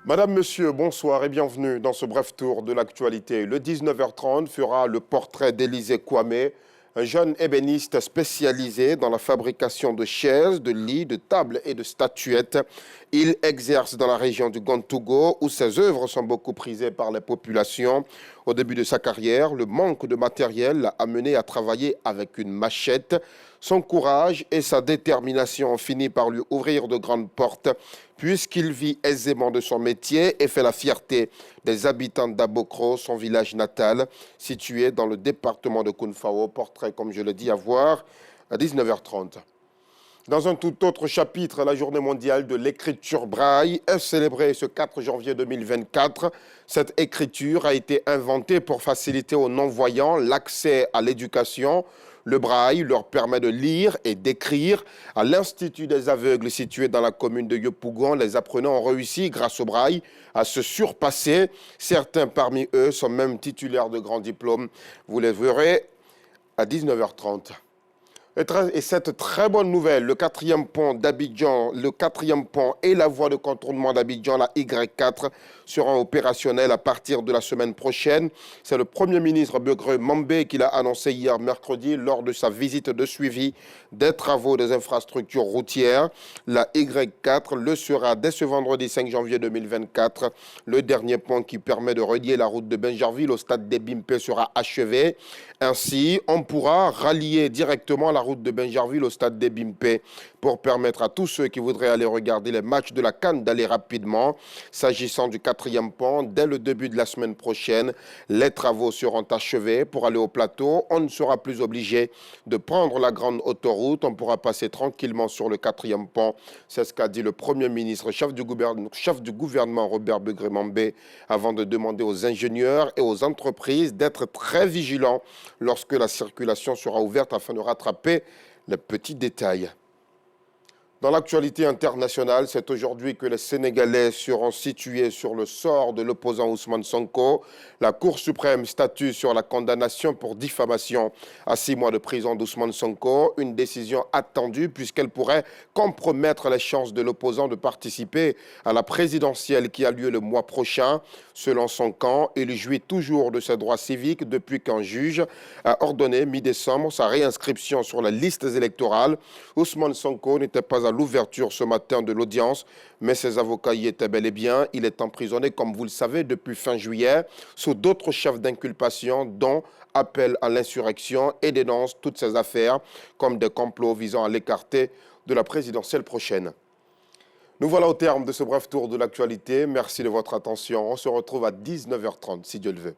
Madame, Monsieur, bonsoir et bienvenue dans ce bref tour de l'actualité. Le 19h30 fera le portrait d'Élisée Kwame, un jeune ébéniste spécialisé dans la fabrication de chaises, de lits, de tables et de statuettes. Il exerce dans la région du Gontougo où ses œuvres sont beaucoup prisées par les populations. Au début de sa carrière, le manque de matériel l'a amené à travailler avec une machette. Son courage et sa détermination ont fini par lui ouvrir de grandes portes puisqu'il vit aisément de son métier et fait la fierté des habitants d'Abokro, son village natal, situé dans le département de Kounfao. Portrait, comme je l'ai dit, à voir à 19h30. Dans un tout autre chapitre, la journée mondiale de l'écriture braille est célébrée ce 4 janvier 2024. Cette écriture a été inventée pour faciliter aux non-voyants l'accès à l'éducation. Le braille leur permet de lire et d'écrire. À l'Institut des aveugles situé dans la commune de Yopougon, les apprenants ont réussi, grâce au braille, à se surpasser. Certains parmi eux sont même titulaires de grands diplômes. Vous les verrez à 19h30. Et cette très bonne nouvelle, le quatrième pont d'Abidjan, le quatrième pont et la voie de contournement d'Abidjan, la Y4, seront opérationnels à partir de la semaine prochaine. C'est le Premier ministre Begré Mambé qui l'a annoncé hier mercredi lors de sa visite de suivi des travaux des infrastructures routières. La Y4 le sera dès ce vendredi 5 janvier 2024. Le dernier pont qui permet de relier la route de Benjarville au stade des Bimpé sera achevé. Ainsi, on pourra rallier directement la route de Benjarville au stade des Bimpé pour permettre à tous ceux qui voudraient aller regarder les matchs de la CAN d'aller rapidement. S'agissant du quatrième pont, dès le début de la semaine prochaine, les travaux seront achevés. Pour aller au plateau, on ne sera plus obligé de prendre la grande autoroute. On pourra passer tranquillement sur le quatrième pont. C'est ce qu'a dit le Premier ministre, chef du gouvernement Robert Begré Mambé, avant de demander aux ingénieurs et aux entreprises d'être très vigilants lorsque la circulation sera ouverte afin de rattraper les petits détails. Dans l'actualité internationale, c'est aujourd'hui que les Sénégalais seront situés sur le sort de l'opposant Ousmane Sonko. La Cour suprême statue sur la condamnation pour diffamation à 6 mois de prison d'Ousmane Sonko. Une décision attendue puisqu'elle pourrait compromettre les chances de l'opposant de participer à la présidentielle qui a lieu le mois prochain. Selon son camp, il jouit toujours de ses droits civiques depuis qu'un juge a ordonné mi-décembre sa réinscription sur les listes électorales. Ousmane Sonko n'était pas à l'ouverture ce matin de l'audience, mais ses avocats y étaient bel et bien. Il est emprisonné, comme vous le savez, depuis fin juillet, sous d'autres chefs d'inculpation, dont appel à l'insurrection et dénonce toutes ces affaires comme des complots visant à l'écarter de la présidentielle prochaine. Nous voilà au terme de ce bref tour de l'actualité. Merci de votre attention. On se retrouve à 19h30, si Dieu le veut.